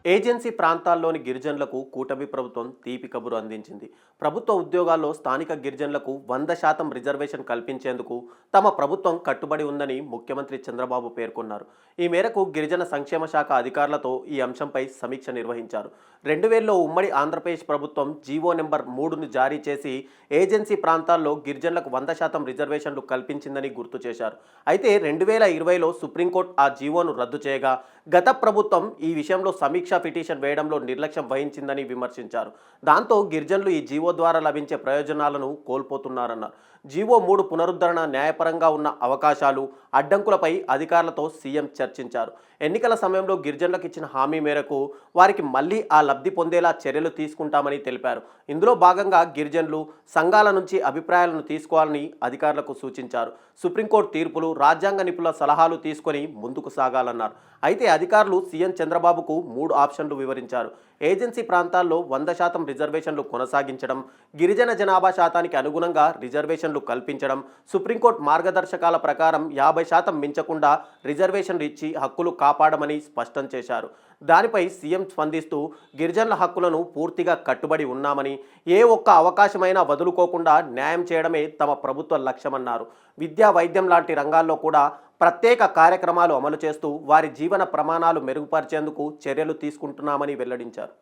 Agency ప్రాంతాల్లోని గిరిజనులకు కూటమి ప్రభుత్వం తీపి కబురు అందించింది. ప్రభుత్వ ఉద్యోగాల్లో స్థానిక గిరిజనులకు 100% రిజర్వేషన్ కల్పించేందుకు తమ ప్రభుత్వం కట్టుబడి ఉందని ముఖ్యమంత్రి చంద్రబాబు పేర్కొన్నారు. ఈ మేరకు గిరిజన సంక్షేమ శాఖ అధికారులతో ఈ అంశంపై సమీక్ష నిర్వహించారు. 2000లో ఉమ్మడి ఆంధ్రప్రదేశ్ ప్రభుత్వం జీవో నెంబర్ 3ను జారీ చేసి ఏజెన్సీ ప్రాంతాల్లో గిరిజనులకు 100% రిజర్వేషన్లు కల్పించిందని గుర్తు చేశారు. అయితే 2020లో సుప్రీంకోర్టు ఆ జీవోను రద్దు చేయగా గత ప్రభుత్వం ఈ విషయంలో సమీక్ష పిటిషన్ వేయడంలో నిర్లక్ష్యం వహించిందని విమర్శించారు. దాంతో గిరిజనులు ఈ జీవో ద్వారా లభించే ప్రయోజనాలను కోల్పోతున్నారన్నారు. జీవో 3 పునరుద్ధరణ న్యాయపరంగా ఉన్న అవకాశాలు, అడ్డంకులపై అధికారులతో సీఎం చర్చించారు. ఎన్నికల సమయంలో గిరిజనులకు ఇచ్చిన హామీ మేరకు వారికి మళ్లీ ఆ లబ్ధి పొందేలా చర్యలు తీసుకుంటామని తెలిపారు. ఇందులో భాగంగా గిరిజనులు సంఘాల నుంచి అభిప్రాయాలను తీసుకోవాలని అధికారులకు సూచించారు. సుప్రీంకోర్టు తీర్పులు, రాజ్యాంగ నిపుణుల సలహాలు తీసుకొని ముందుకు సాగాలన్నారు. అయితే అధికారులు సీఎం చంద్రబాబుకు 3 ఆప్షన్లు వివరించారు. ఏజెన్సీ ప్రాంతాల్లో 100% రిజర్వేషన్లు కొనసాగించడం, గిరిజన జనాభా శాతానికి అనుగుణంగా రిజర్వేషన్లు కల్పించడం, సుప్రీంకోర్టు మార్గదర్శకాల ప్రకారం 50% మించకుండా రిజర్వేషన్లు ఇచ్చి హక్కులు కాపాడమని స్పష్టం చేశారు. దానిపై సీఎం స్పందిస్తూ గిరిజనుల హక్కులను పూర్తిగా కట్టుబడి ఉన్నామని, ఏ ఒక్క అవకాశమైనా వదులుకోకుండా న్యాయం చేయడమే తమ ప్రభుత్వ లక్ష్యమన్నారు. విద్యా, వైద్యం లాంటి రంగాల్లో కూడా ప్రత్యేక కార్యక్రమాలు అమలు చేస్తూ వారి జీవన ప్రమాణాలు మెరుగుపరిచేందుకు చర్యలు తీసుకుంటున్నామని వెల్లడించారు.